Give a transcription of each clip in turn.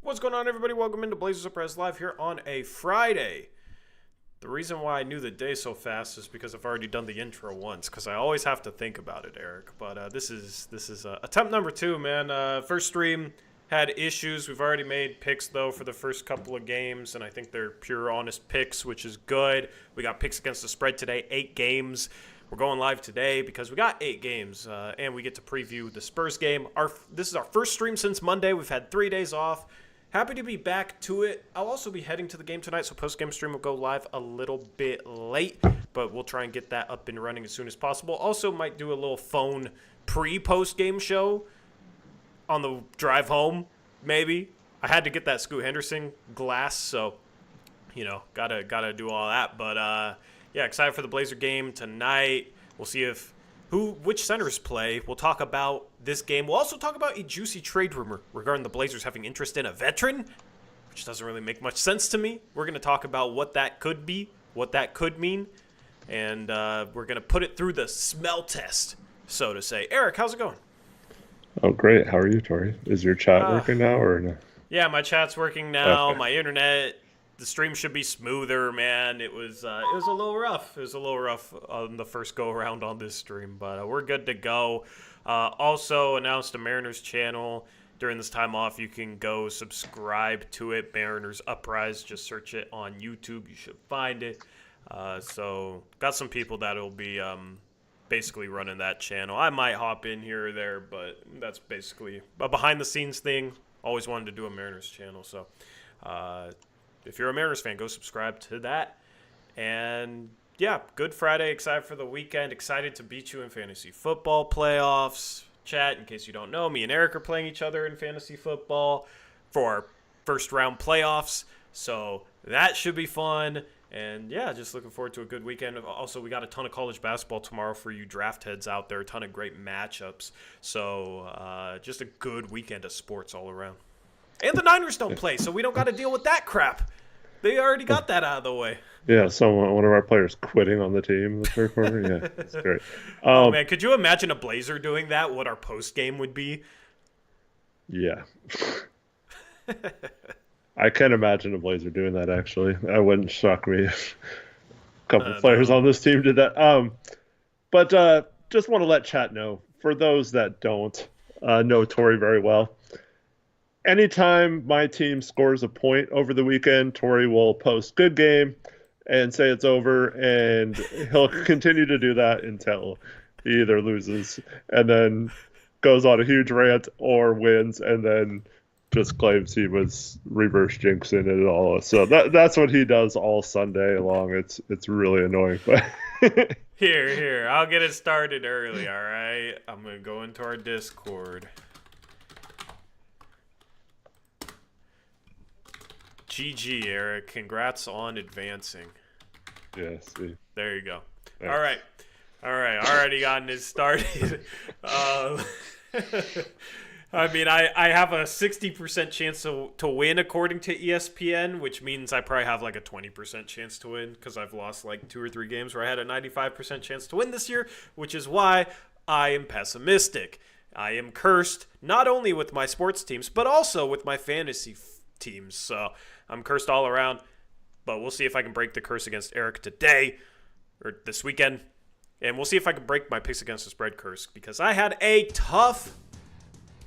What's going on, everybody? Welcome into Blazers Uprise Live here on a Friday. The reason why I knew the day so fast is because I've already done the intro once, because I always have to think about it, Eric. But this is attempt number 2, man. First stream had issues. We've already made picks, though, for the first couple of games, and I think they're pure, honest picks, which is good. We got picks against the spread today, 8 games. We're going live today because we got 8 games, and we get to preview the Spurs game. This is our first stream since Monday. We've had 3 days off. Happy to be back to it. I'll also be heading to the game tonight, so post-game stream will go live a little bit late, but we'll try and get that up and running as soon as possible. Also might do a little phone pre-post-game show on the drive home, maybe. I had to get that Scoot Henderson glass, so, you know, gotta do all that. But, yeah, excited for the Blazer game tonight. We'll see which centers play. We'll talk about this game. We'll also talk about a juicy trade rumor regarding the Blazers having interest in a veteran, which doesn't really make much sense to me. We're going to talk about what that could be, what that could mean, and we're going to put it through the smell test, so to say. Eric, how's it going? Oh, great. How are you, Tori? Is your chat working now or no? Yeah, my chat's working now. Okay. My internet, the stream should be smoother, man. It was a little rough. It was a little rough on the first go-around on this stream, but we're good to go. Also announced a Mariners channel during this time off. You can go subscribe to it, Mariners Uprise. Just search it on YouTube. You should find it. So got some people that will be basically running that channel. I might hop in here or there, but that's basically a behind-the-scenes thing. Always wanted to do a Mariners channel, so if you're a Mariners fan, go subscribe to that. And yeah, good Friday. Excited for the weekend. Excited to beat you in fantasy football playoffs. Chat, in case you don't know, me and Eric are playing each other in fantasy football for our first round playoffs. So that should be fun. And yeah, just looking forward to a good weekend. Also, we got a ton of college basketball tomorrow for you draft heads out there. A ton of great matchups. So just a good weekend of sports all around. And the Niners don't play, so we don't got to deal with that crap. They already got that out of the way. Yeah, so one of our players quitting on the team in the third quarter. Yeah, that's great. Oh, man, could you imagine a Blazer doing that, what our post-game would be? Yeah. I can imagine a Blazer doing that, actually. That wouldn't shock me if a couple players on this team did that. But just want to let chat know, for those that don't know Tori very well, anytime my team scores a point over the weekend, Tori will post good game and say it's over, and he'll continue to do that until he either loses and then goes on a huge rant or wins and then just claims he was reverse jinxing it all. So that's what he does all Sunday long. It's really annoying. But Here, I'll get it started early, all right? I'm going to go into our Discord. GG, Eric. Congrats on advancing. yeah, see. There you go. Thanks. All right. Already gotten it started. I mean, I have a 60% chance to win according to ESPN, which means I probably have like a 20% chance to win because I've lost like 2 or 3 games where I had a 95% chance to win this year, which is why I am pessimistic. I am cursed not only with my sports teams, but also with my fantasy teams. So I'm cursed all around, but we'll see if I can break the curse against Eric today or this weekend. And we'll see if I can break my picks against the spread curse because I had a tough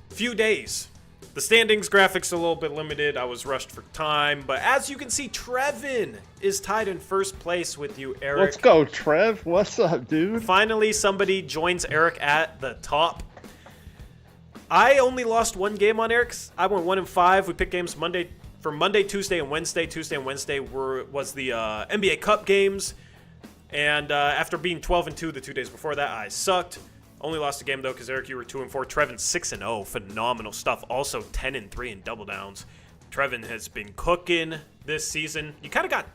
few days. The standings graphics a little bit limited. I was rushed for time, but as you can see, Trevin is tied in first place with you, Eric. Let's go, Trev. What's up, dude? Finally, somebody joins Eric at the top. I only lost 1 game on Eric's. I went 1-5. We picked games Monday, Tuesday, and Wednesday. Tuesday and Wednesday was the NBA Cup games. And after being 12-2 the 2 days before that, I sucked. Only lost a game, though, because Eric, you were 2-4. Trevin 6-0. Phenomenal stuff. Also 10-3 in double downs. Trevin has been cooking this season. You kind of got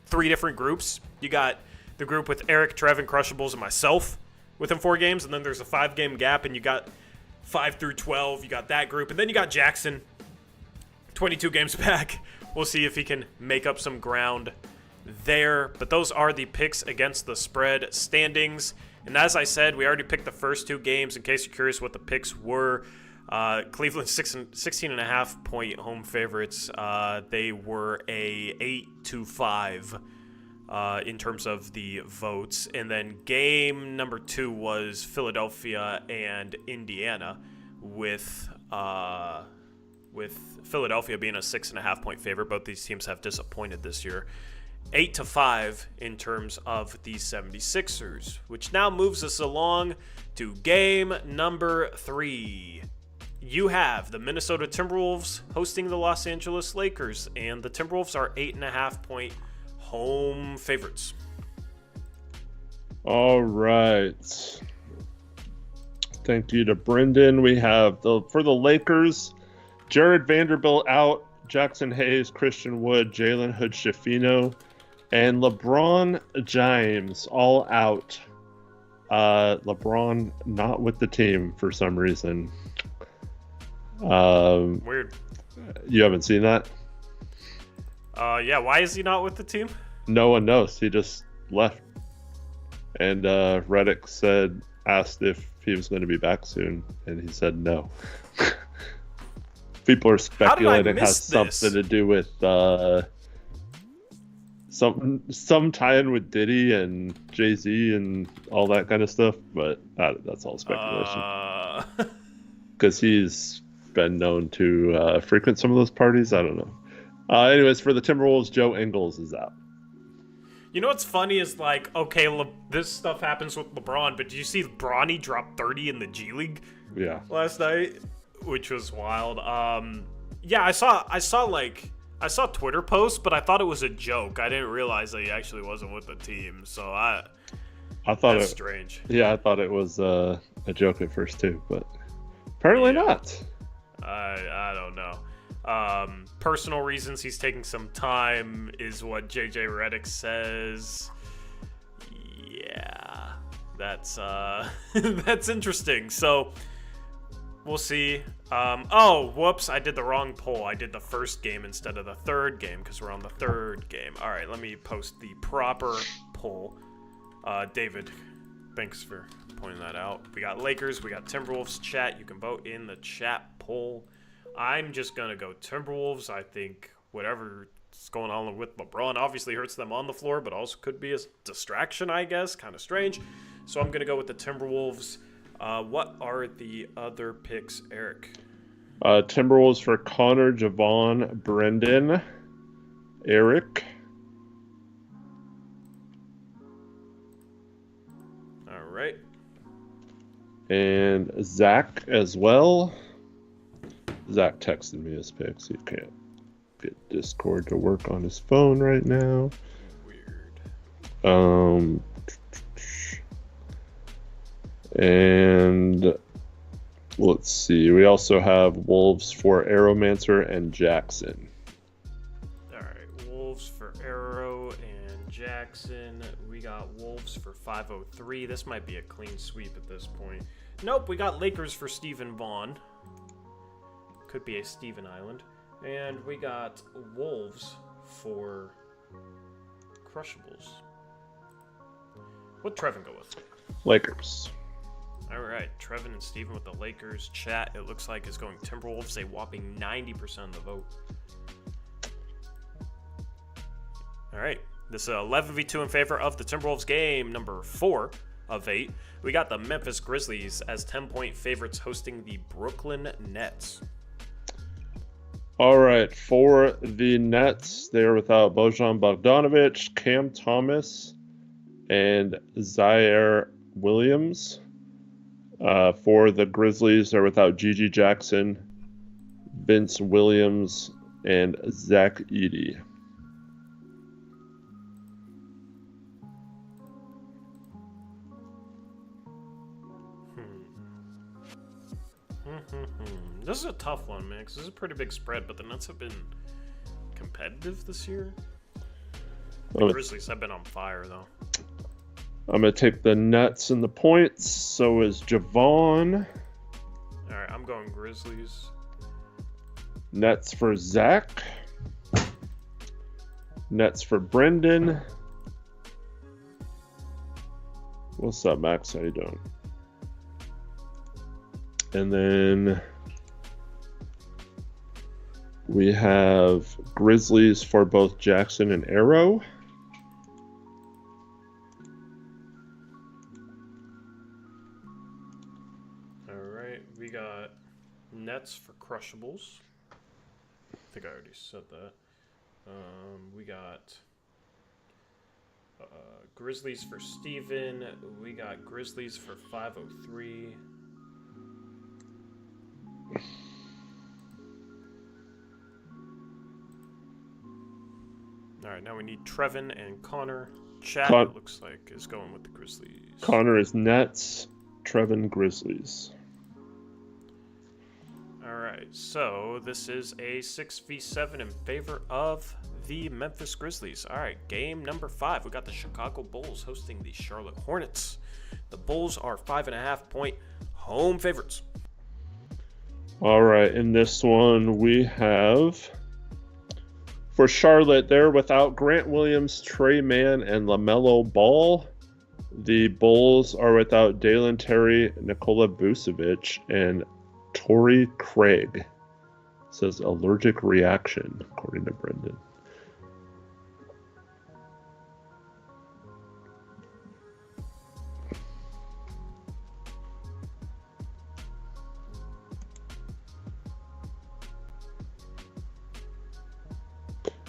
3 different groups. You got the group with Eric, Trevin, Crushables, and myself within 4 games. And then there's a 5-game gap, and you got 5 through 12. You got that group. And then you got Jackson, 22 games back. We'll see if he can make up some ground there. But those are the picks against the spread standings. And as I said, we already picked the first 2 games. In case you're curious what the picks were, Cleveland 16.5 point home favorites. They were a 8-5 in terms of the votes, and then game number 2 was Philadelphia and Indiana, with Philadelphia being a 6.5 point favorite. Both these teams have disappointed this year. 8-5 in terms of the 76ers, which now moves us along to game number 3. You have the Minnesota Timberwolves hosting the Los Angeles Lakers, and the Timberwolves are 8.5 point home favorites. All right. Thank you to Brendan. We have for the Lakers, Jared Vanderbilt out, Jackson Hayes, Christian Wood, Jalen Hood-Schifino, and LeBron James all out. LeBron not with the team for some reason. Weird. You haven't seen that? Yeah, why is he not with the team? No one knows. He just left. And Reddick asked if he was going to be back soon, and he said no. People are speculating it has something to do with some tie-in with Diddy and Jay-Z and all that kind of stuff, but that's all speculation. Because he's been known to frequent some of those parties. I don't know. Anyways, for the Timberwolves, Joe Ingles is out. You know what's funny is, like, okay, this stuff happens with LeBron, but did you see Bronny drop 30 in the G League? Yeah. Last night, which was wild. Yeah, I saw Twitter posts, but I thought it was a joke. I didn't realize that he actually wasn't with the team, so I thought that's strange. Yeah, I thought it was a joke at first too, but apparently not. I don't know. Personal reasons he's taking some time is what JJ Redick says. Yeah, that's that's interesting. So we'll see. Oh, whoops, I did the wrong poll. I did the first game instead of the third game because we're on the third game. All right, let me post the proper poll. David, thanks for pointing that out. We got Lakers, we got Timberwolves. Chat, you can vote in the chat poll. I'm just going to go Timberwolves. I think whatever's going on with LeBron obviously hurts them on the floor, but also could be a distraction, I guess. Kind of strange. So I'm going to go with the Timberwolves. What are the other picks, Eric? Timberwolves for Connor, Javon, Brendan, Eric. All right. And Zach as well. Zach texted me his picks. He can't get Discord to work on his phone right now. Weird. And let's see. We also have Wolves for Arrowmancer and Jackson. All right. Wolves for Arrow and Jackson. We got Wolves for 503. This might be a clean sweep at this point. Nope. We got Lakers for Stephen Vaughn. Could be a Steven Island. And we got Wolves for Crushables. What'd Trevin go with? Lakers. All right, Trevin and Steven with the Lakers. Chat, it looks like, is going Timberwolves, a whopping 90% of the vote. All right, this is 11v2 in favor of the Timberwolves. Game number 4 of 8. We got the Memphis Grizzlies as 10-point favorites hosting the Brooklyn Nets. All right, for the Nets, they're without Bojan Bogdanovic, Cam Thomas, and Zaire Williams. For the Grizzlies, they're without Gigi Jackson, Vince Williams, and Zach Edey. This is a tough one, man, because this is a pretty big spread, but the Nets have been competitive this year. The Grizzlies have been on fire, though. I'm going to take the Nets and the points. So is Javon. All right, I'm going Grizzlies. Nets for Zach. Nets for Brendan. What's up, Max? How you doing? And then We have Grizzlies for both Jackson and Arrow. Alright, we got Nets for Crushables. I think I already said that. We got Grizzlies for Steven. We got Grizzlies for 503. Alright, now we need Trevin and Connor. Chad, it looks like, is going with the Grizzlies. Connor is Nets. Trevin, Grizzlies. Alright, so this is a 6v7 in favor of the Memphis Grizzlies. Alright, game number 5. We got the Chicago Bulls hosting the Charlotte Hornets. The Bulls are 5.5-point home favorites. Alright, in this one we have... For Charlotte, they're without Grant Williams, Trey Mann, and LaMelo Ball. The Bulls are without Dalen Terry, Nikola Vucevic, and Torrey Craig. It says allergic reaction, according to Brendan.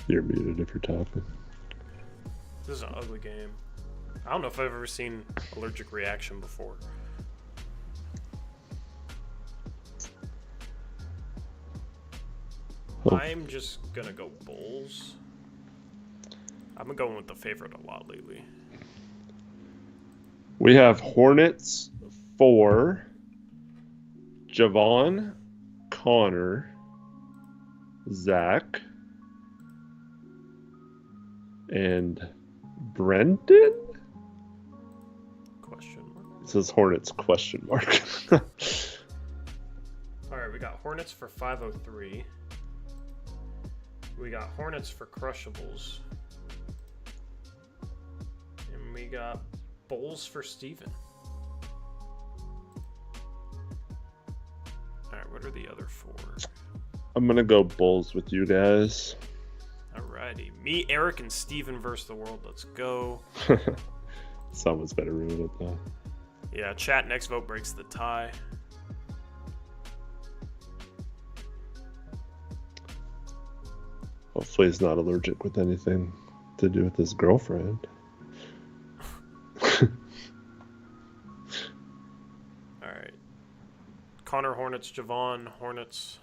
You're muted if you're talking. This is an ugly game. I don't know if I've ever seen allergic reaction before. Oh. I'm just gonna go Bulls. I've been going with the favorite a lot lately. We have Hornets for Javon, Connor, Zach, and Brendan? Question mark. It says Hornets question mark. Alright, we got Hornets for 503. We got Hornets for Crushables. And we got Bulls for Steven. Alright, what are the other 4? I'm going to go Bulls with you guys. Alrighty. Me, Eric, and Steven versus the world. Let's go. Someone's better ruin it, though. Yeah, chat, next vote breaks the tie. Hopefully he's not allergic with anything to do with his girlfriend. Alright. Connor Hornets, Javon Hornets.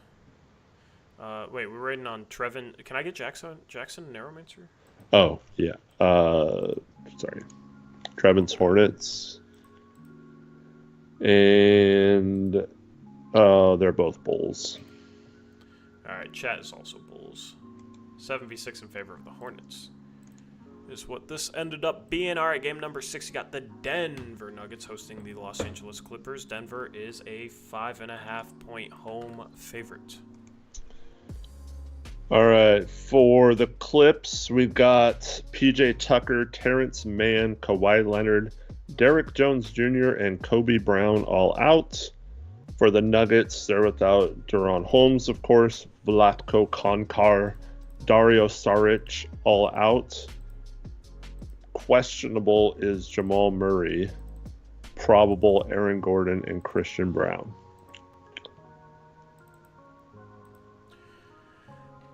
Wait, we're waiting on Trevin. Can I get Jackson and Narrowmancer? Oh, yeah. Sorry. Trevin's Hornets. And they're both Bulls. Alright, chat is also Bulls. 7v6 in favor of the Hornets is what this ended up being. Alright, game number 6, you got the Denver Nuggets hosting the Los Angeles Clippers. Denver is a 5.5-point home favorite. All right, for the Clips, we've got PJ Tucker, Terrence Mann, Kawhi Leonard, Derek Jones Jr., and Kobe Brown all out. For the Nuggets, they're without Deron Holmes, of course, Vlatko Konkar, Dario Saric all out. Questionable is Jamal Murray. Probable Aaron Gordon and Christian Brown.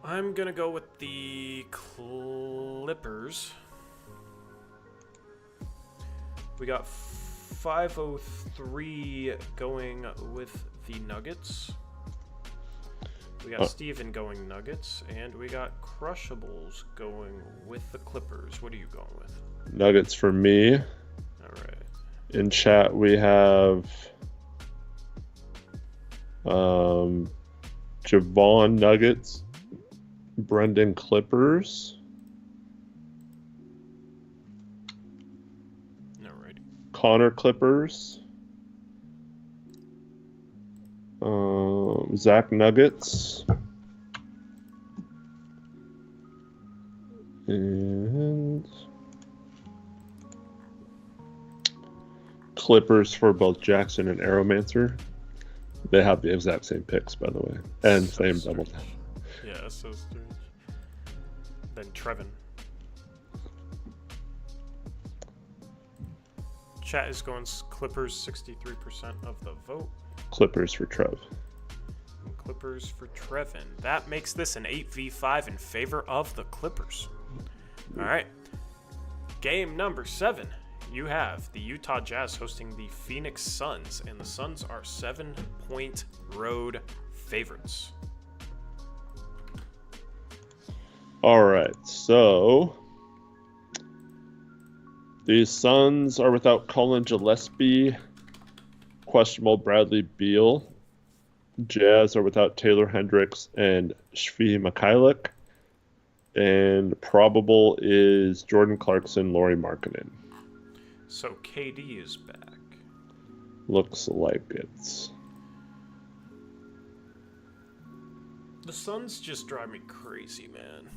I'm going to go with the Clippers. We got 503 going with the Nuggets. We got Steven going Nuggets. And we got Crushables going with the Clippers. What are you going with? Nuggets for me. All right. In chat, we have Javon Nuggets, Brendan Clippers, Alrighty. Connor Clippers, Zach Nuggets, and Clippers for both Jackson and Arrowmancer. They have the exact same picks, by the way, and same double. Yeah. That's so strange. Then Trevin. Chat is going Clippers 63% of the vote. Clippers for Trev. And Clippers for Trevin. That makes this an 8v5 in favor of the Clippers. All right. Game number 7. You have the Utah Jazz hosting the Phoenix Suns, and the Suns are 7-point road favorites. All right, so the Suns are without Colin Gillespie, questionable Bradley Beal. Jazz are without Taylor Hendricks and Shvi Mikhailuk. And probable is Jordan Clarkson, Lauri Markkanen. So KD is back. Looks like it's... The Suns just drive me crazy, man.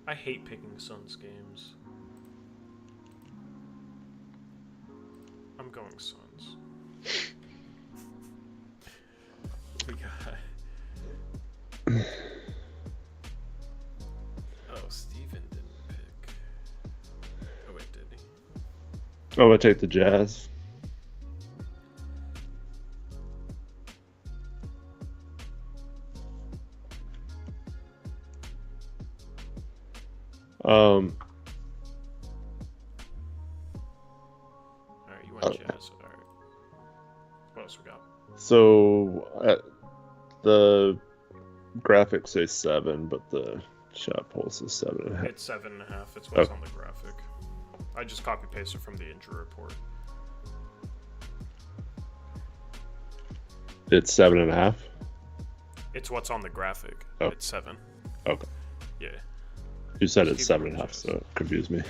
I hate picking Suns games. I'm going Suns. We got... Oh, Steven didn't pick. Oh, wait, did he? I'm going to take the Jazz. Alright, you went Jazz. Alright. What else we got? So the graphics say 7, but the chat poll says 7.5. It's 7.5. It's what's on the graphic. I just copy pasted from the injury report. It's 7.5. It's what's on the graphic. Oh. It's 7. Okay. Yeah. You said it's Steven 7.5, Rogers. so it confused me.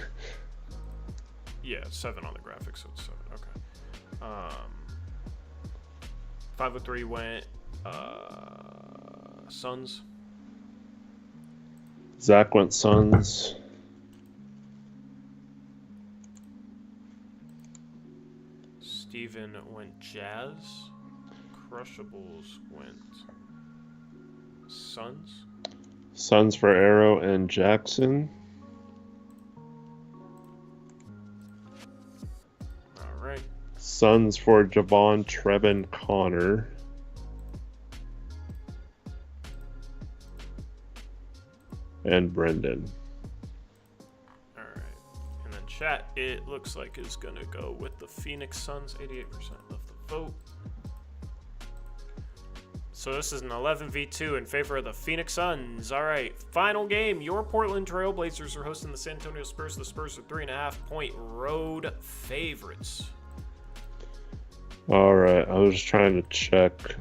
Yeah, it's 7 on the graphic, so it's 7. Okay. 503 went Suns. Zach went Suns. Steven went Jazz. Crushables went Suns. Suns for Arrow and Jackson. All right. Suns for Javon, Trevin, Connor. And Brendan. All right. And then chat, it looks like is going to go with the Phoenix Suns, 88% of the vote. So this is an 11v2 in favor of the Phoenix Suns. All right, final game. Your Portland Trail Blazers are hosting the San Antonio Spurs. The Spurs are 3.5-point road favorites. All right, I was just trying to check.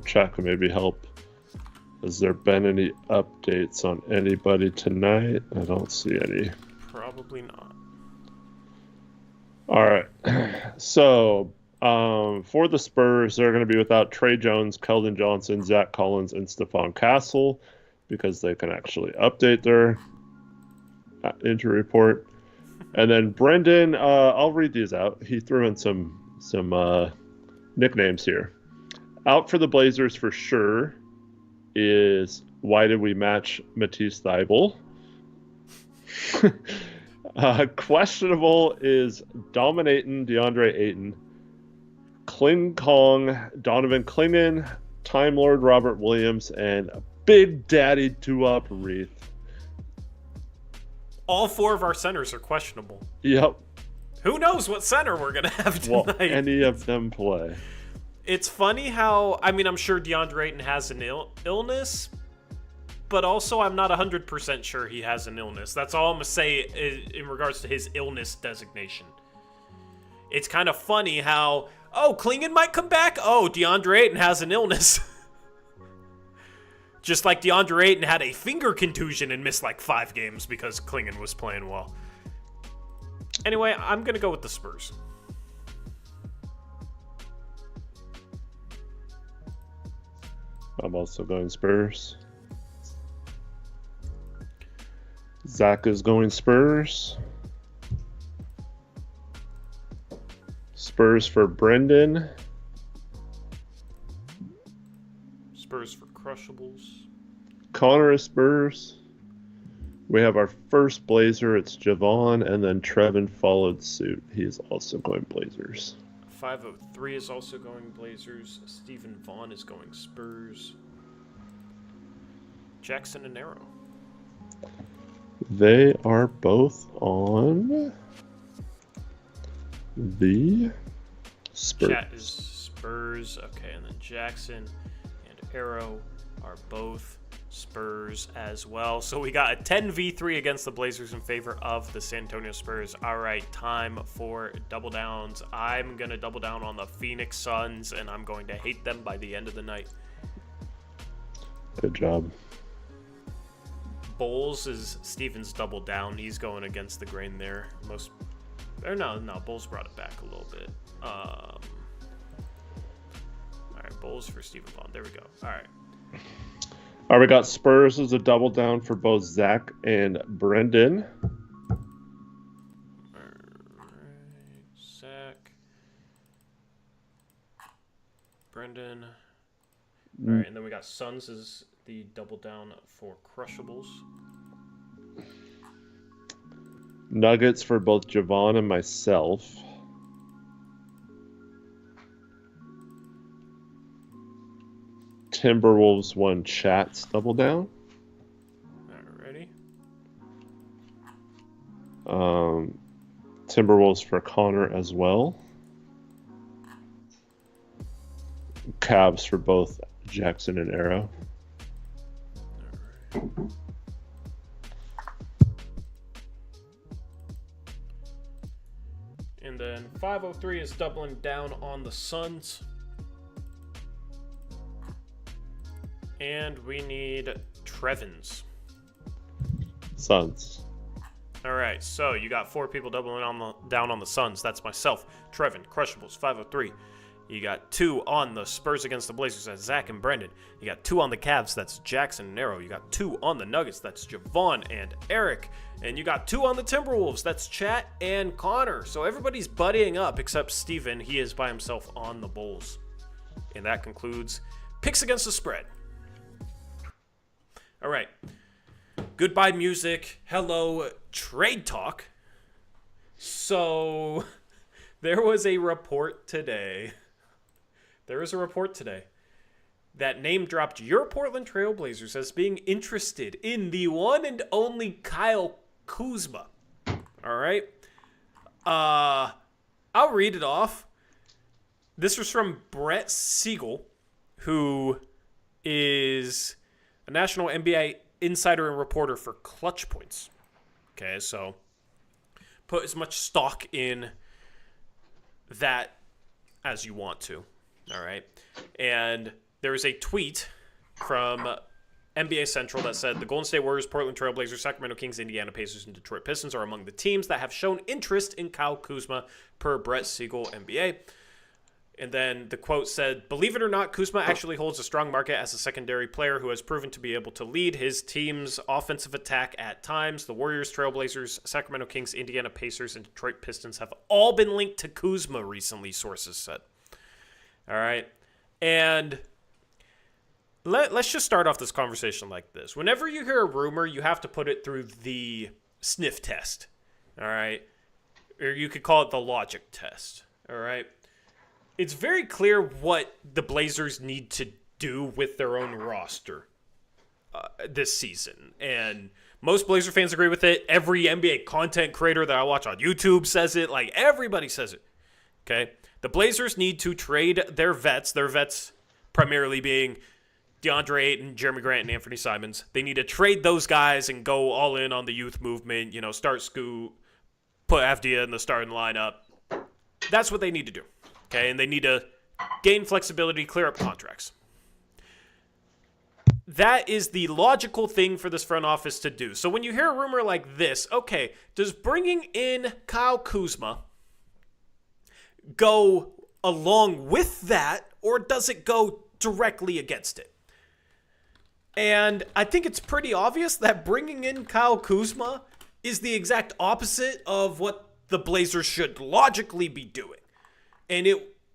Chat could maybe help. Has there been any updates on anybody tonight? I don't see any. Probably not. All right, so for the Spurs, they're going to be without Trey Jones, Keldon Johnson, Zach Collins, and Stephon Castle because they can actually update their injury report. And then Brendan, I'll read these out. He threw in some nicknames here. Out for the Blazers for sure is Why Did We Match Matisse Thybulle? Questionable is Dominating DeAndre Ayton. Kling Kong, Donovan Clingan, Time Lord Robert Williams, and Big Daddy Tuop Reith. All 4 of our centers are questionable. Yep. Who knows what center we're going to have tonight? Well, any of them play. It's funny how, I mean, I'm sure DeAndre Ayton has an illness, but also I'm not 100% sure he has an illness. That's all I'm going to say in regards to his illness designation. It's kind of funny how, oh, Clingan might come back. Oh, DeAndre Ayton has an illness. Just like DeAndre Ayton had a finger contusion and missed like 5 games because Clingan was playing well. Anyway, I'm going to go with the Spurs. I'm also going Spurs. Zach is going Spurs. Spurs for Brendan. Spurs for Crushables. Connor is Spurs. We have our first Blazer. It's Javon, and then Trevin followed suit. He is also going Blazers. 503 is also going Blazers. Stephen Vaughn is going Spurs. Jackson and Arrow. They are both on the Spurs. Chat is Spurs. Okay, and then Jackson and Arrow are both Spurs as well. So we got a 10v3 against the Blazers in favor of the San Antonio Spurs. All right, time for double downs. I'm going to double down on the Phoenix Suns, and I'm going to hate them by the end of the night. Good job. Bulls is Steven's double down. He's going against the grain there. Bulls brought it back a little bit. All right, Bulls for Stephen Vaughn. There we go. All right. All right, we got Spurs as a double down for both Zach and Brendan. All right, Zach, Brendan. All right, and then we got Suns as the double down for Crushables. Nuggets for both Javon and myself. Timberwolves one Chat's double down. Alrighty. Timberwolves for Connor as well. Cavs for both Jackson and Arrow. Alright. And then 503 is doubling down on the Suns. And we need Trevins. Suns. All right, so you got 4 people doubling down on the Suns. That's myself, Trevin, Crushables, 503. You got 2 on the Spurs against the Blazers. That's Zach and Brendan. You got 2 on the Cavs. That's Jackson and Arrow. You got 2 on the Nuggets. That's Javon and Eric. And you got 2 on the Timberwolves. That's Chat and Connor. So everybody's buddying up except Steven. He is by himself on the Bulls. And that concludes Picks Against the Spread. All right. Goodbye, music. Hello, trade talk. So, there was a report today. That name dropped your Portland Trail Blazers as being interested in the one and only Kyle Kuzma. All right. I'll read it off. This was from Brett Siegel, who is a national NBA insider and reporter for Clutch Points. Okay, so put as much stock in that as you want to. All right. And there was a tweet from NBA Central that said the Golden State Warriors, Portland Trail Blazers, Sacramento Kings, Indiana Pacers, and Detroit Pistons are among the teams that have shown interest in Kyle Kuzma per Brett Siegel NBA. And then the quote said, believe it or not, Kuzma actually holds a strong market as a secondary player who has proven to be able to lead his team's offensive attack at times. The Warriors, Trailblazers, Sacramento Kings, Indiana Pacers, and Detroit Pistons have all been linked to Kuzma recently, sources said. All right. And let's just start off this conversation like this. Whenever you hear a rumor, you have to put it through the sniff test. All right. Or you could call it the logic test. All right. It's very clear what the Blazers need to do with their own roster this season. And most Blazer fans agree with it. Every NBA content creator that I watch on YouTube says it. Like, everybody says it. Okay? The Blazers need to trade their vets primarily being DeAndre Ayton, Jeremy Grant, and Anthony Simons. They need to trade those guys and go all in on the youth movement. You know, start Scoot, put Avdia in the starting lineup. That's what they need to do. Okay, and they need to gain flexibility, clear up contracts. That is the logical thing for this front office to do. So when you hear a rumor like this, okay, does bringing in Kyle Kuzma go along with that, or does it go directly against it? And I think it's pretty obvious that bringing in Kyle Kuzma is the exact opposite of what the Blazers should logically be doing. And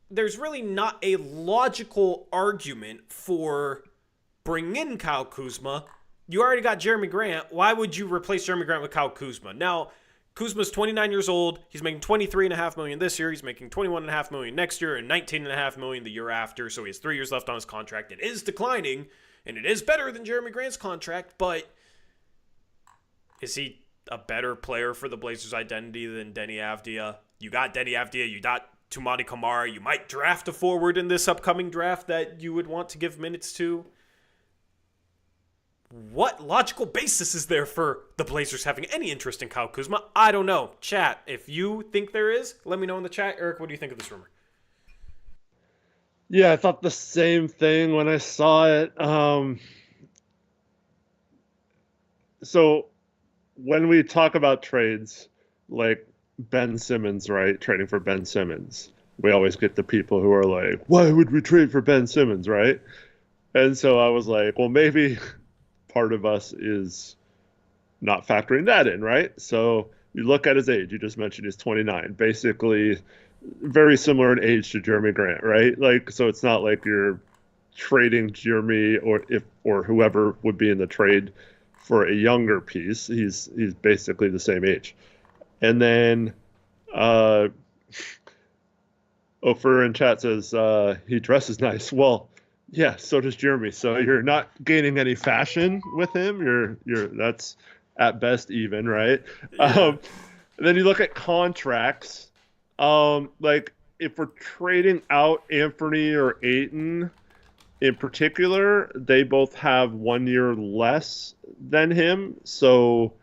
there's really not a logical argument for bring in Kyle Kuzma. You already got Jeremy Grant. Why would you replace Jeremy Grant with Kyle Kuzma? Now, Kuzma's 29 years old. He's making $23.5 million this year. He's making $21.5 million next year and $19.5 million the year after. So he has 3 years left on his contract. It is declining, and it is better than Jeremy Grant's contract. But is he a better player for the Blazers' identity than Deni Avdija? You got Deni Avdija. You got Toumani Camara. You might draft a forward in this upcoming draft that you would want to give minutes to. What logical basis is there for the Blazers having any interest in Kyle Kuzma? I don't know. Chat, if you think there is, let me know in the chat. Eric, what do you think of this rumor? Yeah, I thought the same thing when I saw it. So when we talk about trades, like Ben Simmons, right? Trading for Ben Simmons, we always get the people who are like, why would we trade for Ben Simmons, right? And so I was like, well, maybe part of us is not factoring that in, right? So you look at his age. You just mentioned he's 29, basically very similar in age to Jeremy Grant, right? Like, so it's not like you're trading Jeremy or whoever would be in the trade for a younger piece. He's basically the same age. And then Ofer in chat says he dresses nice. Well, yeah, so does Jeremy. So you're not gaining any fashion with him. You're that's at best even, right? Yeah. Then you look at contracts. Like if we're trading out Anthony or Ayton in particular, they both have 1 year less than him. So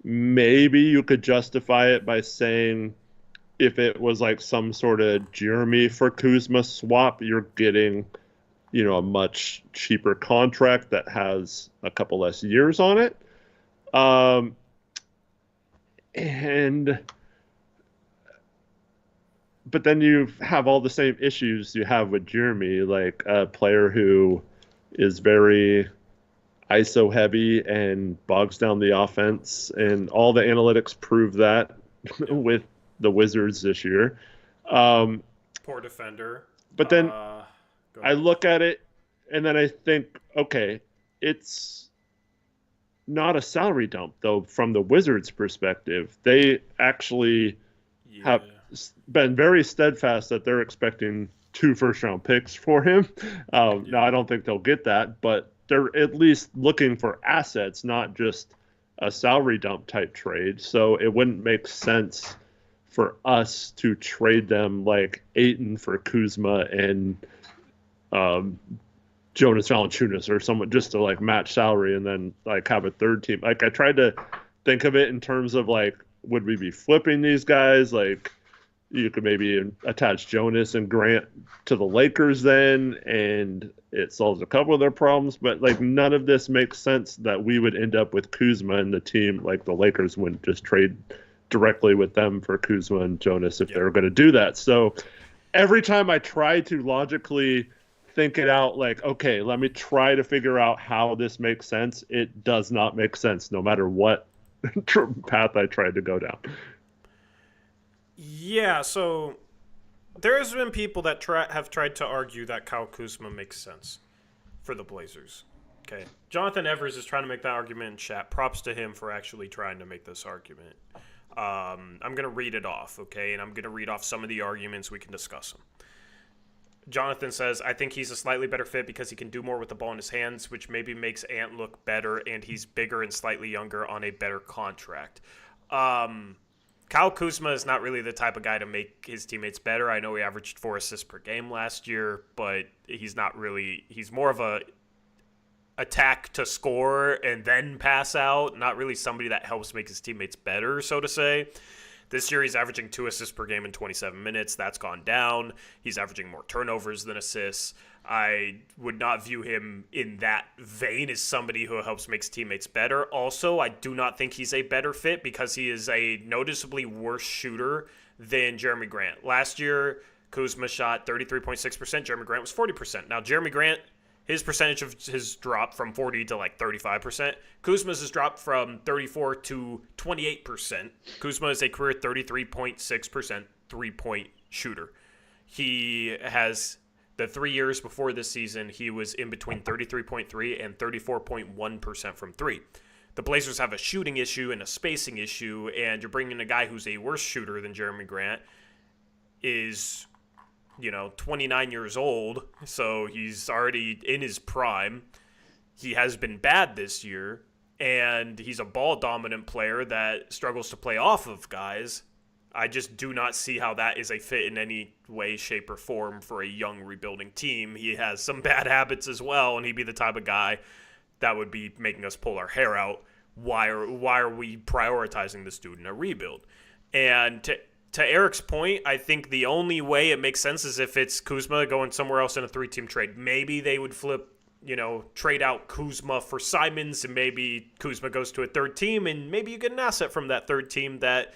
maybe you could justify it by saying if it was like some sort of Jeremy for Kuzma swap, you're getting a much cheaper contract that has a couple less years on it. But then you have all the same issues you have with Jeremy, like a player who is very ISO heavy and bogs down the offense, and all the analytics prove that with the Wizards this year. Poor defender. But then I look at it and then I think, okay, it's not a salary dump, though, from the Wizards' perspective. They actually have been very steadfast that they're expecting 2 first-round picks for him. Now, I don't think they'll get that, but they're at least looking for assets, not just a salary dump type trade. So it wouldn't make sense for us to trade them like Ayton for Kuzma and Jonas Valanciunas or someone just to like match salary and then like have a third team. Like I tried to think of it in terms of like, would we be flipping these guys? Like you could maybe attach Jonas and Grant to the Lakers then, and it solves a couple of their problems. But like none of this makes sense that we would end up with Kuzma and the team. Like the Lakers wouldn't just trade directly with them for Kuzma and Jonas if they were going to do that. So every time I try to logically think it out, like, okay, let me try to figure out how this makes sense, it does not make sense no matter what path I tried to go down. Yeah, so there's been people that have tried to argue that Kyle Kuzma makes sense for the Blazers. Okay, Jonathan Evers is trying to make that argument in chat. Props to him for actually trying to make this argument. I'm going to read it off, okay? And I'm going to read off some of the arguments. We can discuss them. Jonathan says, I think he's a slightly better fit because he can do more with the ball in his hands, which maybe makes Ant look better, and he's bigger and slightly younger on a better contract. Kyle Kuzma is not really the type of guy to make his teammates better. I know he averaged 4 assists per game last year, but he's not really – he's more of a attack to score and then pass out, not really somebody that helps make his teammates better, so to say. This year he's averaging 2 assists per game in 27 minutes. That's gone down. He's averaging more turnovers than assists. I would not view him in that vein as somebody who helps make teammates better. Also, I do not think he's a better fit because he is a noticeably worse shooter than Jeremy Grant. Last year, Kuzma shot 33.6%. Jeremy Grant was 40%. Now, Jeremy Grant, his percentage has dropped from 40 to like 35%. Kuzma's has dropped from 34 to 28%. Kuzma is a career 33.6% three-point shooter. He has The 3 years before this season, he was in between 33.3 and 34.1% from three. The Blazers have a shooting issue and a spacing issue, and you're bringing a guy who's a worse shooter than Jeremy Grant, is, 29 years old, so he's already in his prime. He has been bad this year, and he's a ball-dominant player that struggles to play off of guys. I just do not see how that is a fit in any way, shape, or form for a young rebuilding team. He has some bad habits as well, and he'd be the type of guy that would be making us pull our hair out. Why are we prioritizing this dude in a rebuild? And to Eric's point, I think the only way it makes sense is if it's Kuzma going somewhere else in a 3-team trade. Maybe they would flip, trade out Kuzma for Simons, and maybe Kuzma goes to a third team, and maybe you get an asset from that third team that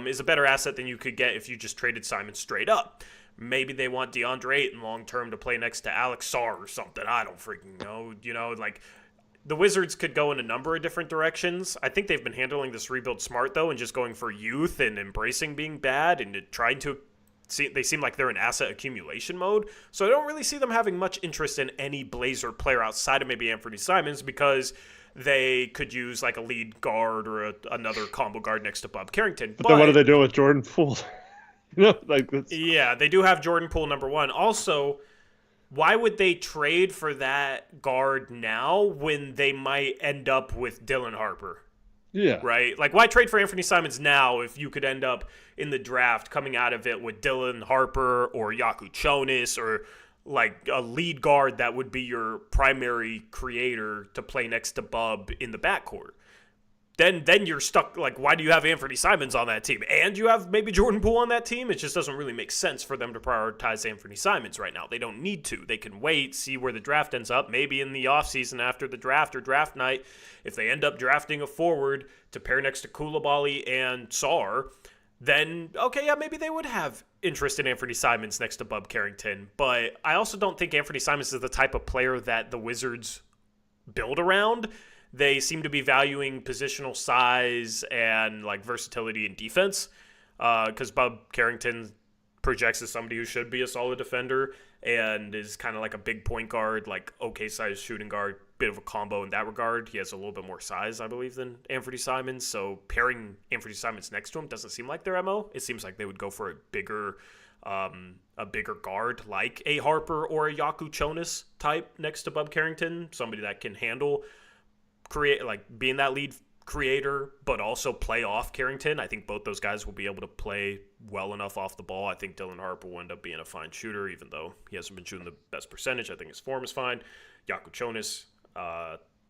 is a better asset than you could get if you just traded Simons straight up. Maybe they want DeAndre Ayton long-term to play next to Alex Sarr or something. I don't freaking know. The Wizards could go in a number of different directions. I think they've been handling this rebuild smart, though, and just going for youth and embracing being bad and trying to see. They seem like they're in asset accumulation mode. So I don't really see them having much interest in any Blazer player outside of maybe Anthony Simons, because they could use like a lead guard or another combo guard next to Bob Carrington. But then what are they doing with Jordan Poole? Yeah, they do have Jordan Poole number one. Also, why would they trade for that guard now when they might end up with Dylan Harper? Yeah. Right? Like, why trade for Anthony Simons now if you could end up in the draft coming out of it with Dylan Harper or Yaku Chonis or like a lead guard that would be your primary creator to play next to Bub in the backcourt? Then you're stuck. Like, why do you have Anthony Simons on that team? And you have maybe Jordan Poole on that team? It just doesn't really make sense for them to prioritize Anthony Simons right now. They don't need to. They can wait, see where the draft ends up. Maybe in the offseason after the draft or draft night, if they end up drafting a forward to pair next to Koulibaly and Sarr, then, okay, yeah, maybe they would have interest in Anthony Simons next to Bub Carrington. But I also don't think Anthony Simons is the type of player that the Wizards build around. They seem to be valuing positional size and like versatility in defense, because Bob Carrington projects as somebody who should be a solid defender and is kind of like a big point guard, like okay size shooting guard, bit of a combo in that regard. He has a little bit more size, I believe, than Anthony Simons. So pairing Anthony Simons next to him doesn't seem like their MO. It seems like they would go for a bigger guard like a Harper or a Yaku Chonis type next to Bob Carrington, somebody that can handle being that lead creator, but also play off Carrington. I think both those guys will be able to play well enough off the ball. I think Dylan Harper will end up being a fine shooter, even though he hasn't been shooting the best percentage. I think his form is fine. Yaku Chonis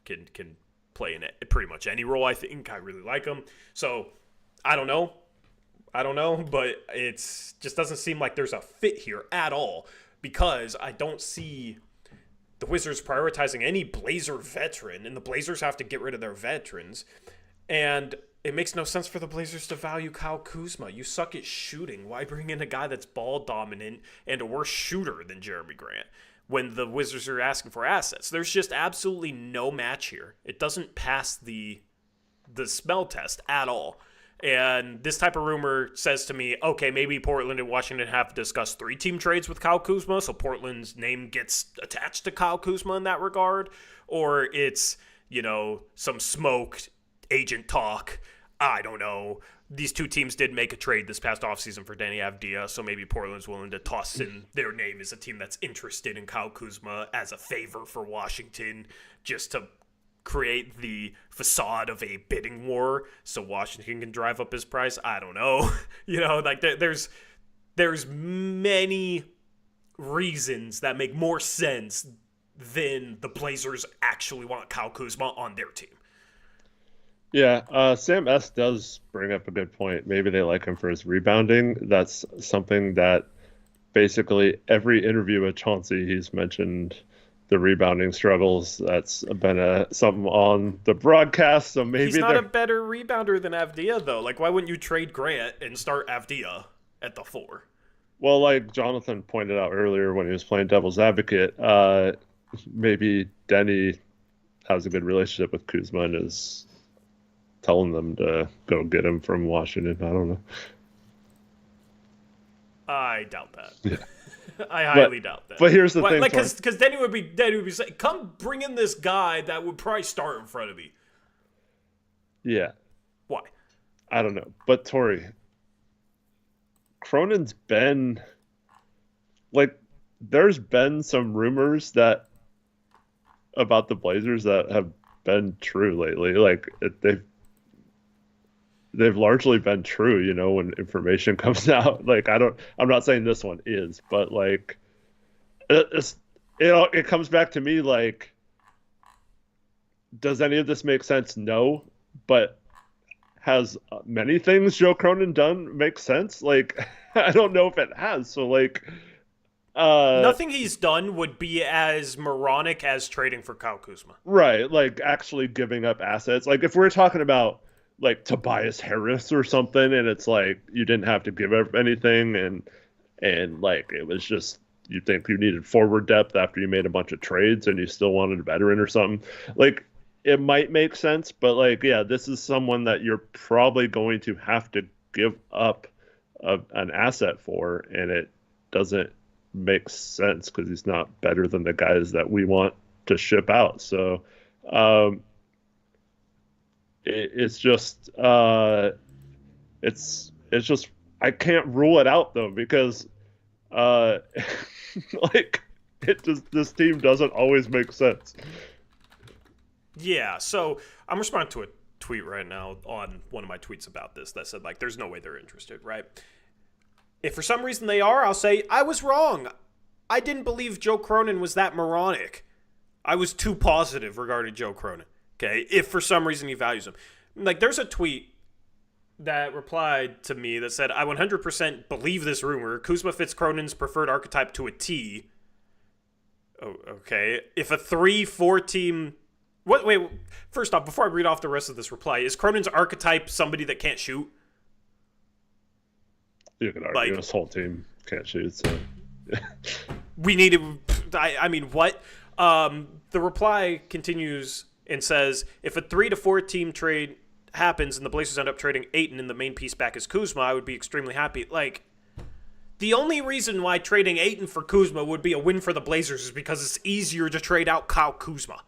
can play in pretty much any role, I think. I really like him. So, I don't know, but it's just doesn't seem like there's a fit here at all, because I don't see the Wizards prioritizing any Blazer veteran, and the Blazers have to get rid of their veterans. And it makes no sense for the Blazers to value Kyle Kuzma. You suck at shooting. Why bring in a guy that's ball dominant and a worse shooter than Jeremy Grant when the Wizards are asking for assets? There's just absolutely no match here. It doesn't pass the smell test at all. And this type of rumor says to me, okay, maybe Portland and Washington have discussed 3-team trades with Kyle Kuzma, so Portland's name gets attached to Kyle Kuzma in that regard. Or it's, some smoked agent talk. I don't know. These two teams did make a trade this past offseason for Danny Avdija, so maybe Portland's willing to toss in their name as a team that's interested in Kyle Kuzma as a favor for Washington, just to create the facade of a bidding war so Washington can drive up his price. I don't know. There's many reasons that make more sense than the Blazers actually want Kyle Kuzma on their team. Yeah, Sam S. does bring up a good point. Maybe they like him for his rebounding. That's something that basically every interview with Chauncey, he's mentioned the rebounding struggles. That's been something on the broadcast. So maybe he's not a better rebounder than Avdija, though. Like, why wouldn't you trade Grant and start Avdija at the 4? Well, like Jonathan pointed out earlier when he was playing devil's advocate, maybe Denny has a good relationship with Kuzma and is telling them to go get him from Washington. I don't know. I doubt that. Yeah. I highly doubt that. But here's the thing, because then he would be saying, "Come bring in this guy that would probably start in front of me." Yeah. Why? I don't know. But Tori, Cronin's been like, there's been some rumors that about the Blazers that have been true lately. Like they've largely been true, when information comes out. Like I'm not saying this one is, but like it comes back to me like, does any of this make sense? No, but has many things Joe Cronin done make sense? Like I don't know if it has. So like nothing he's done would be as moronic as trading for Kyle Kuzma. Right, like actually giving up assets. Like if we're talking about like Tobias Harris or something, and it's like you didn't have to give up anything, and like it was just you think you needed forward depth after you made a bunch of trades and you still wanted a veteran or something. Like it might make sense, but like yeah, this is someone that you're probably going to have to give up an asset for, and it doesn't make sense because he's not better than the guys that we want to ship out. So it's just it's just I can't rule it out though, because like this team doesn't always make sense. Yeah, so I'm responding to a tweet right now on one of my tweets about this that said like there's no way they're interested, right? If for some reason they are, I'll say, I was wrong. I didn't believe Joe Cronin was that moronic. I was too positive regarding Joe Cronin, okay? If for some reason he values him. Like, there's a tweet that replied to me that said, I 100% believe this rumor. Kuzma fits Cronin's preferred archetype to a T. Oh, okay. If a 3-4 team... Wait, first off, before I read off the rest of this reply, is Cronin's archetype somebody that can't shoot? You could argue this whole team can't shoot, so... We need to... I mean, what? The reply continues and says, if a 3-4 team trade happens and the Blazers end up trading Ayton and the main piece back is Kuzma, I would be extremely happy. Like, the only reason why trading Ayton for Kuzma would be a win for the Blazers is because it's easier to trade out Kyle Kuzma.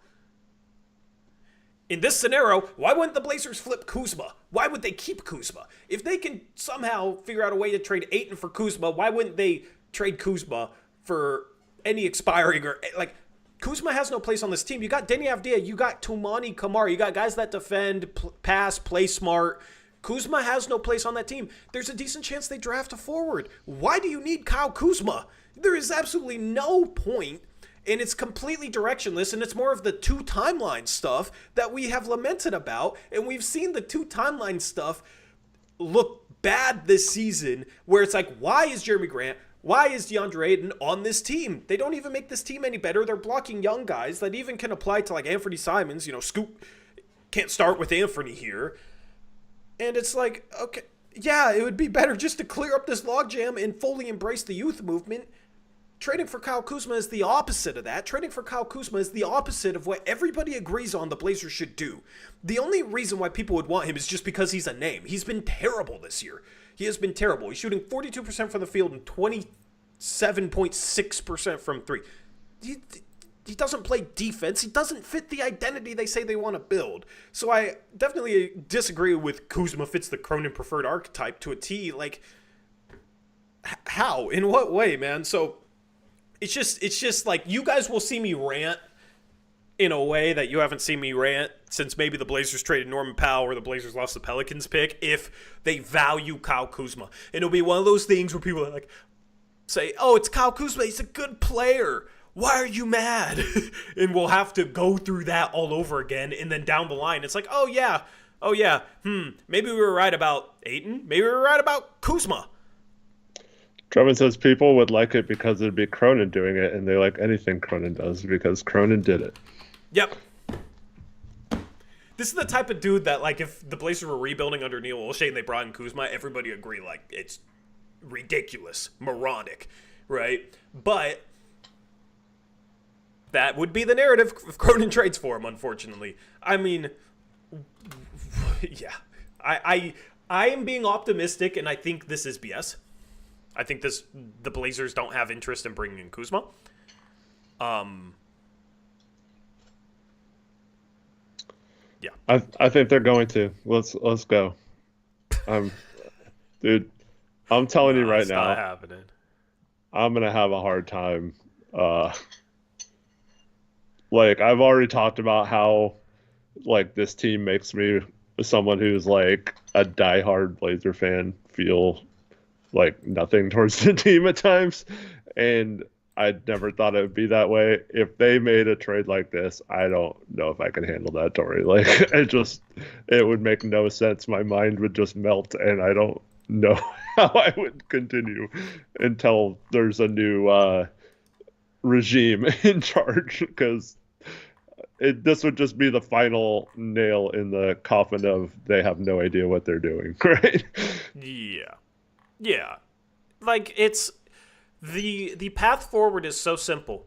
In this scenario, why wouldn't the Blazers flip Kuzma? Why would they keep Kuzma? If they can somehow figure out a way to trade Ayton for Kuzma, why wouldn't they trade Kuzma for any expiring or like Kuzma has no place on this team. You got Denny Avdija, you got Toumani Camara, you got guys that defend, pass, play smart. Kuzma has no place on that team. There's a decent chance they draft a forward. Why do you need Kyle Kuzma? There is absolutely no point, and it's completely directionless, and it's more of the two timeline stuff that we have lamented about, and we've seen the two timeline stuff look bad this season, where it's like, why is Jeremy Grant, why is DeAndre Ayton on this team? They don't even make this team any better. They're blocking young guys that even can apply to like Anthony Simons. Scoot can't start with Anthony here. And it's like, okay, yeah, it would be better just to clear up this logjam and fully embrace the youth movement. Trading for Kyle Kuzma is the opposite of that. Trading for Kyle Kuzma is the opposite of what everybody agrees on the Blazers should do. The only reason why people would want him is just because he's a name. He's been terrible this year. He has been terrible. He's shooting 42% from the field and 27.6% from three. He doesn't play defense. He doesn't fit the identity they say they want to build. So I definitely disagree with Kuzma fits the Cronin preferred archetype to a T. Like, how? In what way, man? So it's just like you guys will see me rant in a way that you haven't seen me rant since maybe the Blazers traded Norman Powell or the Blazers lost the Pelicans pick if they value Kyle Kuzma. And it'll be one of those things where people are like, say, oh, it's Kyle Kuzma. He's a good player. Why are you mad? And we'll have to go through that all over again. And then down the line, it's like, oh, yeah. Maybe we were right about Ayton. Maybe we were right about Kuzma. Drummond says people would like it because it'd be Cronin doing it, and they like anything Cronin does because Cronin did it. Yep. This is the type of dude that, like, if the Blazers were rebuilding under Neil Olshey and they brought in Kuzma, everybody would agree, like, it's ridiculous, moronic, right? But that would be the narrative if Cronin trades for him, unfortunately. I mean, yeah. I am being optimistic, and I think this is BS. I think the Blazers don't have interest in bringing in Kuzma. Yeah. I think they're going to. Let's go. Dude, I'm telling you right It's now, not happening. I'm gonna have a hard time. Like I've already talked about how like this team makes me, someone who's like a diehard Blazer fan, feel like nothing towards the team at times, and I never thought it would be that way. If they made a trade like this, I don't know if I can handle that, Tori. Like it would make no sense. My mind would just melt, and I don't know how I would continue until there's a new regime in charge, because this would just be the final nail in the coffin of they have no idea what they're doing, right? Yeah. Like, it's the path forward is so simple.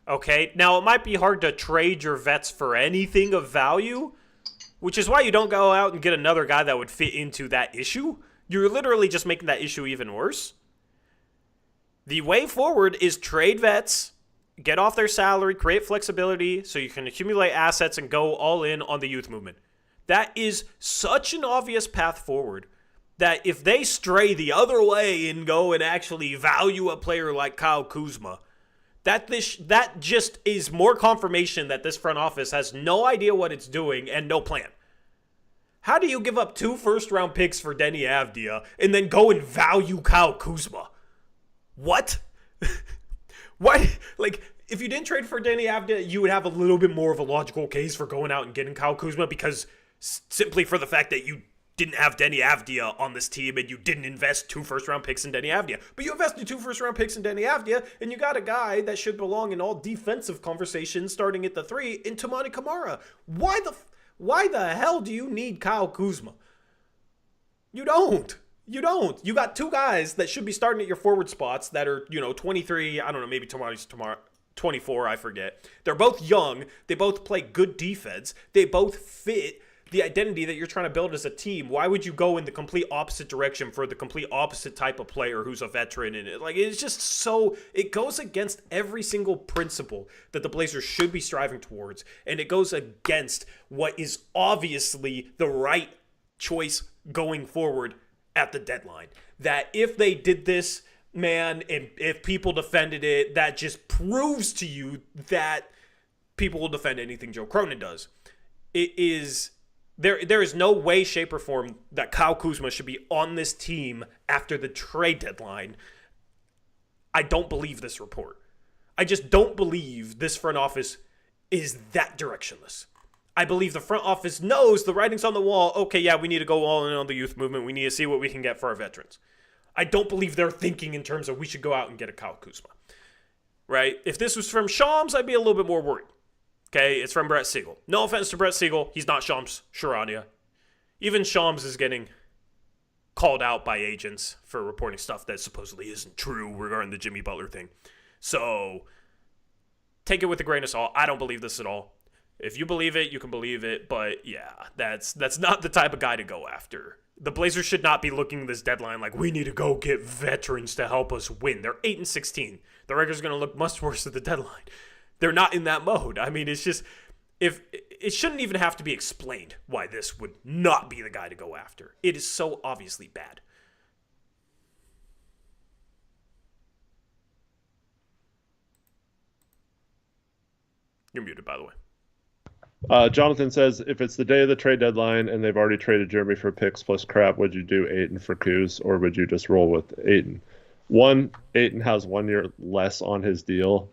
Okay? Now, it might be hard to trade your vets for anything of value, which is why you don't go out and get another guy that would fit into that issue. You're literally just making that issue even worse. The way forward is trade vets, get off their salary, create flexibility so you can accumulate assets and go all in on the youth movement. That is such an obvious path forward that if they stray the other way and go and actually value a player like Kyle Kuzma, that just is more confirmation that this front office has no idea what it's doing and no plan. How do you give up 2 first-round picks for Denny Avdia and then go and value Kyle Kuzma? What? Why? Like, if you didn't trade for Denny Avdia, you would have a little bit more of a logical case for going out and getting Kyle Kuzma, because simply for the fact that you didn't have Denny Avdia on this team and you didn't invest 2 first-round picks in Denny Avdia. But you invested 2 first-round picks in Denny Avdia, and you got a guy that should belong in all defensive conversations starting at the 3 in Toumani Camara. Why the hell do you need Kyle Kuzma? You don't. You got 2 guys that should be starting at your forward spots that are, 23, I don't know, maybe Toumani's 24, I forget. They're both young. They both play good defense. They both fit the identity that you're trying to build as a team. Why would you go in the complete opposite direction for the complete opposite type of player who's a veteran in it? Like, it's just so, it goes against every single principle that the Blazers should be striving towards, and it goes against what is obviously the right choice going forward at the deadline. That if they did this, man, and if people defended it, that just proves to you that people will defend anything Joe Cronin does. It is there is no way, shape, or form that Kyle Kuzma should be on this team after the trade deadline. I don't believe this report. I just don't believe this front office is that directionless. I believe the front office knows the writing's on the wall. Okay, yeah, we need to go all in on the youth movement. We need to see what we can get for our veterans. I don't believe they're thinking in terms of we should go out and get a Kyle Kuzma. Right? If this was from Shams, I'd be a little bit more worried. Okay, it's from Brett Siegel. No offense to Brett Siegel. He's not Shams Charania. Even Shams is getting called out by agents for reporting stuff that supposedly isn't true regarding the Jimmy Butler thing. So, take it with a grain of salt. I don't believe this at all. If you believe it, you can believe it. But yeah, that's not the type of guy to go after. The Blazers should not be looking at this deadline like, we need to go get veterans to help us win. They're 8-16. The record's going to look much worse at the deadline. They're not in that mode. I mean, it's just, if it shouldn't even have to be explained why this would not be the guy to go after. It is so obviously bad. You're muted, by the way. Jonathan says, if it's the day of the trade deadline and they've already traded Jeremy for picks plus crap, would you do Ayton for Kuz, or would you just roll with Ayton? One, Ayton has 1 year less on his deal,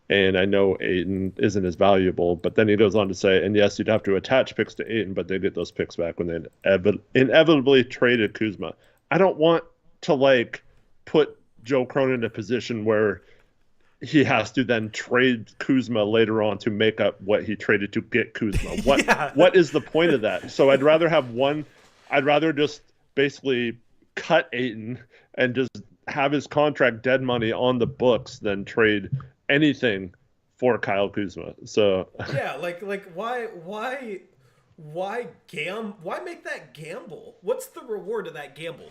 and I know Ayton isn't as valuable, but then he goes on to say, and yes, you'd have to attach picks to Ayton, but they get those picks back when they inevitably traded Kuzma. I don't want to, put Joe Cronin in a position where he has to then trade Kuzma later on to make up what he traded to get Kuzma. What is the point of that? So I'd rather just basically cut Ayton and just have his contract dead money on the books than trade anything for Kyle Kuzma. So yeah, why make that gamble? What's the reward of that gamble?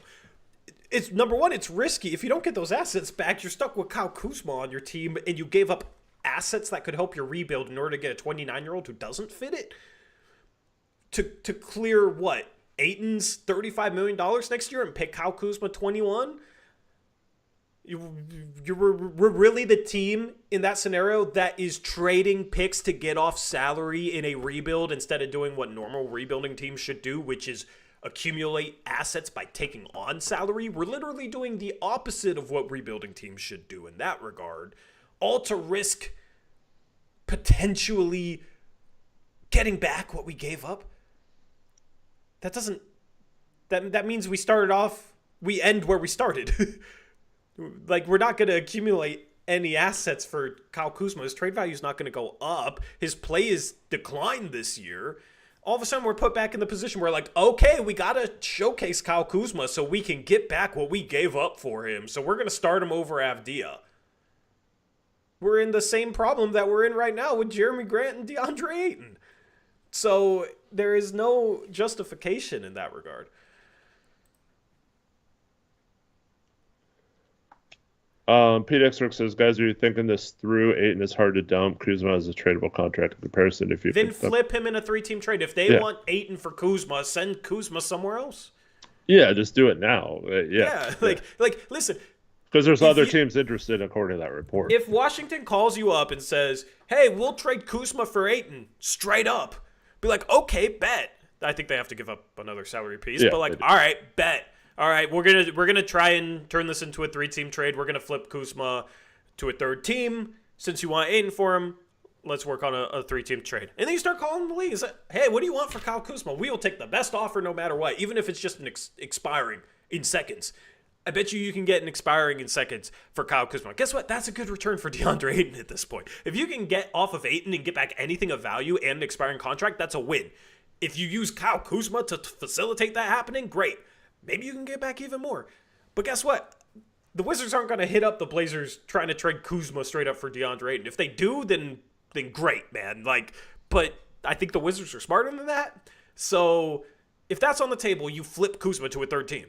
It's number one, it's risky. If you don't get those assets back, you're stuck with Kyle Kuzma on your team, and you gave up assets that could help your rebuild in order to get a 29-year-old who doesn't fit it to clear what, Ayton's $35 million next year and pick Kyle Kuzma 21. We're really the team in that scenario that is trading picks to get off salary in a rebuild instead of doing what normal rebuilding teams should do, which is accumulate assets by taking on salary. We're literally doing the opposite of what rebuilding teams should do in that regard, all to risk potentially getting back what we gave up. That means we end where we started. Like, we're not going to accumulate any assets for Kyle Kuzma. His trade value is not going to go up. His play is declined this year. All of a sudden, we're put back in the position where, like, okay, we got to showcase Kyle Kuzma so we can get back what we gave up for him. So we're going to start him over Avdia. We're in the same problem that we're in right now with Jeremy Grant and DeAndre Ayton. So there is no justification in that regard. Pete Exrick says, guys, are you thinking this through? Ayton is hard to dump. Kuzma has a tradable contract in comparison. If you then flip him in a 3-team trade. If they want Ayton for Kuzma, send Kuzma somewhere else. Yeah, just do it now. Like listen. Because there's other teams interested, according to that report. If Washington calls you up and says, hey, we'll trade Kuzma for Ayton, straight up, be like, okay, bet. I think they have to give up another salary piece, but like, all right, bet. All right, we're gonna try and turn this into a 3-team trade. We're gonna flip Kuzma to a 3rd team. Since you want Ayton for him, let's work on a 3-team trade. And then you start calling the league. It's like, hey, what do you want for Kyle Kuzma? We will take the best offer no matter what, even if it's just an expiring in seconds. I bet you can get an expiring in seconds for Kyle Kuzma. Guess what? That's a good return for DeAndre Ayton at this point. If you can get off of Ayton and get back anything of value and an expiring contract, that's a win. If you use Kyle Kuzma to facilitate that happening, great. Maybe you can get back even more. But guess what? The Wizards aren't going to hit up the Blazers trying to trade Kuzma straight up for DeAndre Ayton. If they do, then great, man. But I think the Wizards are smarter than that. So if that's on the table, you flip Kuzma to a 3rd team.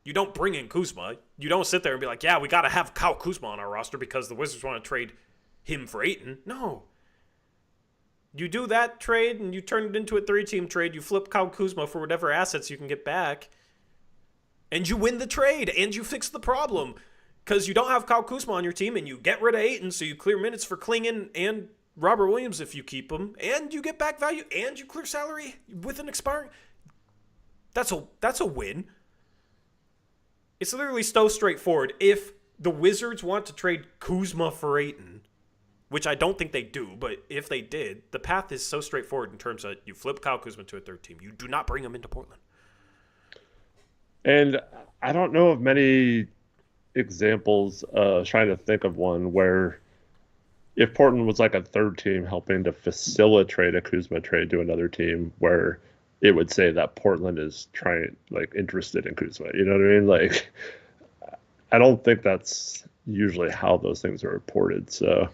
You don't bring in Kuzma. You don't sit there and be like, yeah, we got to have Kyle Kuzma on our roster because the Wizards want to trade him for Ayton. No. You do that trade and you turn it into a 3-team trade. You flip Kyle Kuzma for whatever assets you can get back. And you win the trade, and you fix the problem. Because you don't have Kyle Kuzma on your team, and you get rid of Ayton, so you clear minutes for Klingon and Robert Williams if you keep him, and you get back value, and you clear salary with an expiring. That's a win. It's literally so straightforward. If the Wizards want to trade Kuzma for Ayton, which I don't think they do, but if they did, the path is so straightforward in terms of you flip Kyle Kuzma to a 3rd team. You do not bring him into Portland. And I don't know of many examples, trying to think of one, where if Portland was like a 3rd team helping to facilitate a Kuzma trade to another team, where it would say that Portland is interested in Kuzma. You know what I mean? Like, I don't think that's usually how those things are reported. So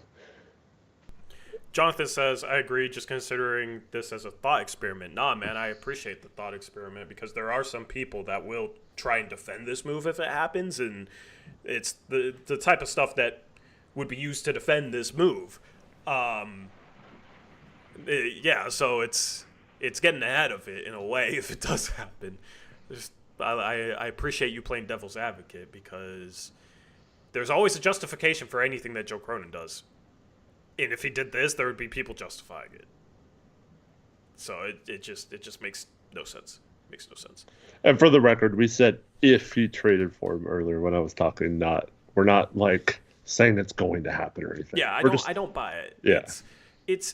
Jonathan says, I agree, just considering this as a thought experiment. Nah, man, I appreciate the thought experiment because there are some people that will try and defend this move if it happens, and it's the type of stuff that would be used to defend this move. So it's getting ahead of it in a way if it does happen. I appreciate you playing devil's advocate because there's always a justification for anything that Joe Cronin does. And if he did this, there would be people justifying it. So it just makes no sense. Makes no sense. And for the record, we said if he traded for him earlier when I was talking. We're not like saying it's going to happen or anything. Yeah, I don't buy it. Yeah, it's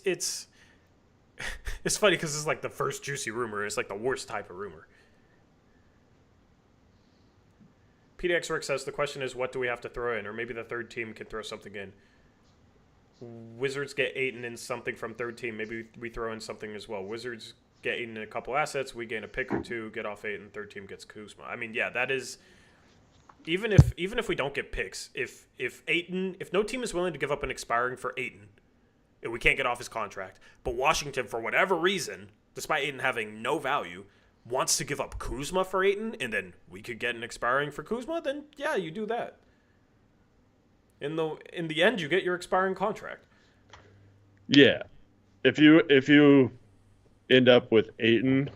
funny because it's like the first juicy rumor. It's like the worst type of rumor. PDX Rick says the question is, what do we have to throw in, or maybe the 3rd team can throw something in. Wizards get Ayton in something from 3rd team. Maybe we throw in something as well. Wizards get Ayton in a couple assets. We gain a pick or 2, get off Ayton. 3rd team gets Kuzma. I mean, yeah, that is even if we don't get picks. If no team is willing to give up an expiring for Ayton, and we can't get off his contract, but Washington for whatever reason, despite Ayton having no value, wants to give up Kuzma for Ayton, and then we could get an expiring for Kuzma, then yeah, you do that. In the end, you get your expiring contract. Yeah. If you end up with Ayton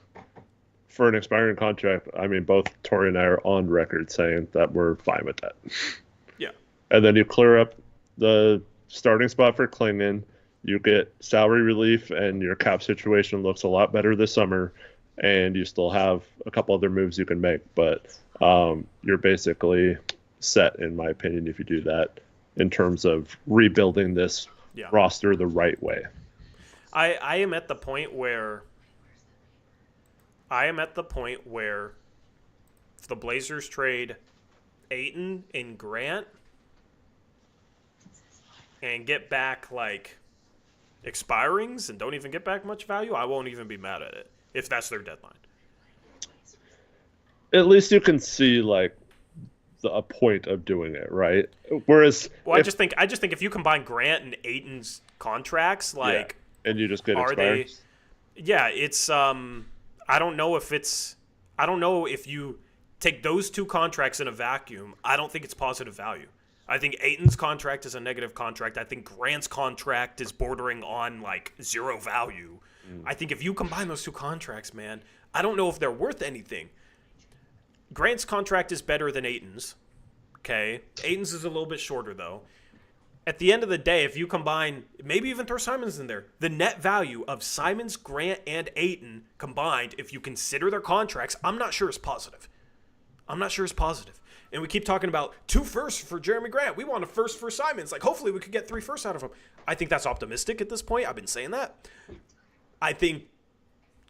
for an expiring contract, I mean, both Tori and I are on record saying that we're fine with that. Yeah. And then you clear up the starting spot for Klingon. You get salary relief, and your cap situation looks a lot better this summer. And you still have a couple other moves you can make, but you're basically set, in my opinion, if you do that, in terms of rebuilding this roster the right way. I am at the point where if the Blazers trade Ayton and Grant and get back like expirings and don't even get back much value, I won't even be mad at it if that's their deadline. At least you can see like a point of doing it, right? Whereas, I just think if you combine Grant and Ayton's contracts, like, and you just get are expirings? it's I don't know if you take those two contracts in a vacuum. I don't think it's positive value. I think Ayton's contract is a negative contract. I think Grant's contract is bordering on like zero value. I think if you combine those two contracts, man, I don't know if they're worth anything. Grant's contract is better than Ayton's. Okay. Ayton's is a little bit shorter, though. At the end of the day, if you combine, maybe even throw Simons in there, the net value of Simons, Grant, and Ayton combined, if you consider their contracts, I'm not sure is positive. And we keep talking about 2 firsts for Jeremy Grant. We want a first for Simons. Like, hopefully we could get 3 firsts out of him. I think that's optimistic at this point. I've been saying that. I think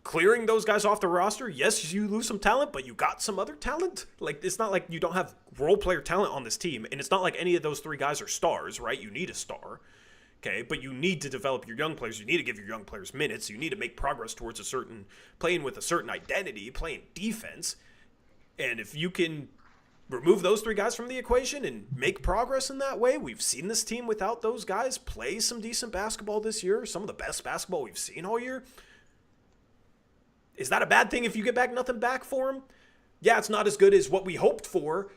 clearing those guys off the roster, yes, you lose some talent, but you got some other talent. Like, it's not like you don't have role player talent on this team, and it's not like any of those 3 guys are stars, right? You need a star, okay? But you need to develop your young players. You need to give your young players minutes. You need to make progress towards playing with a certain identity, playing defense. And if you can remove those 3 guys from the equation and make progress in that way, we've seen this team without those guys play some decent basketball this year, some of the best basketball we've seen all year. Is that a bad thing if you get back nothing back for him? Yeah, it's not as good as what we hoped for,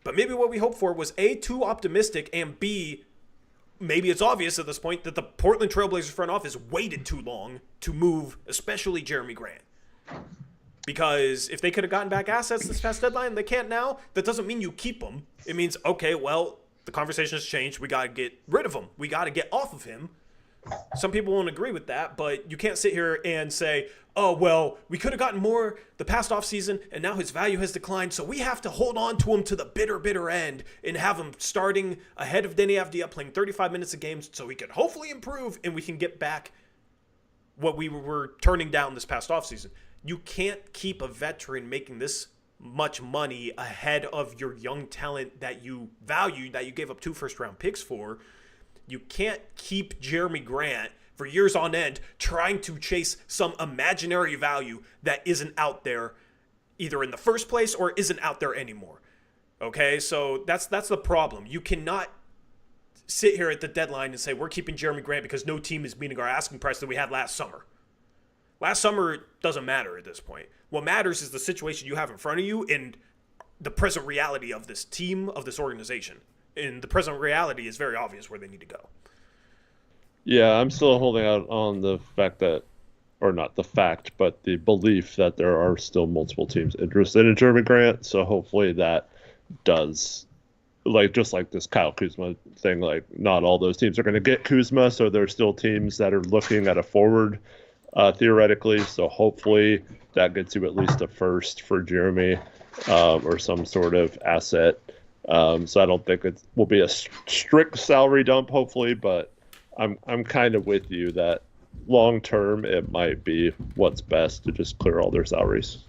but maybe what we hoped for was A, too optimistic, and B, maybe it's obvious at this point that the Portland Trailblazers front office waited too long to move, especially Jeremy Grant. Because if they could have gotten back assets this past deadline, they can't now. That doesn't mean you keep them. It means, okay, well, the conversation has changed. We got to get rid of him. We got to get off of him. Some people won't agree with that, but you can't sit here and say, oh, well, we could have gotten more the past offseason, and now his value has declined, so we have to hold on to him to the bitter end and have him starting ahead of Denny Avdia playing 35 minutes a game so he can hopefully improve and we can get back what we were turning down this past offseason. You can't keep a veteran making this much money ahead of your young talent that you value, that you gave up 2 first-round picks for. You can't keep Jeremy Grant for years on end trying to chase some imaginary value that isn't out there either in the first place or isn't out there anymore. Okay, so that's the problem. You cannot sit here at the deadline and say we're keeping Jeremy Grant because no team is meeting our asking price that we had last summer. Last summer, it doesn't matter at this point. What matters is the situation you have in front of you and the present reality of this team, of this organization. And the present reality is very obvious where they need to go. Yeah, I'm still holding out on the fact that, or not the fact, but the belief that there are still multiple teams interested in Jeremy Grant. So hopefully that does, like, just like this Kyle Kuzma thing, like, not all those teams are going to get Kuzma. So there's still teams that are looking at a forward theoretically. So hopefully that gets you at least a first for Jeremy or some sort of asset. So I don't think it will be a strict salary dump, hopefully, but I'm kind of with you that long term it might be what's best to just clear all their salaries.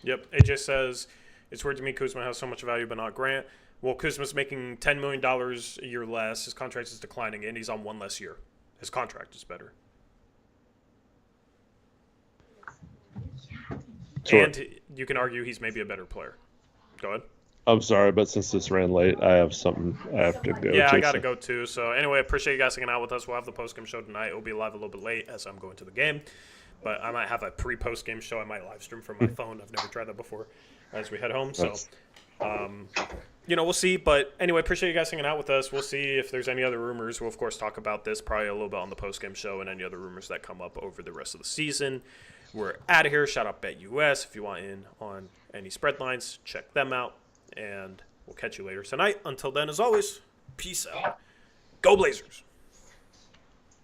Yep. AJ says it's weird to me Kuzma has so much value but not Grant. Well, Kuzma's making $10 million a year less. His contract is declining, and he's on 1 less year. His contract is better. Sure. And you can argue he's maybe a better player. Go ahead. I'm sorry, but since this ran late, I have something I have to go to. Yeah, I got to go too. So anyway, I appreciate you guys hanging out with us. We'll have the post-game show tonight. It will be live a little bit late as I'm going to the game. But I might have a pre-post game show. I might live stream from my phone. I've never tried that before as we head home. So, we'll see. But anyway, appreciate you guys hanging out with us. We'll see if there's any other rumors. We'll, of course, talk about this probably a little bit on the post-game show and any other rumors that come up over the rest of the season. We're out of here. Shout out BetUS. If you want in on any spread lines, check them out. And we'll catch you later tonight. Until then, as always, peace out. Go Blazers.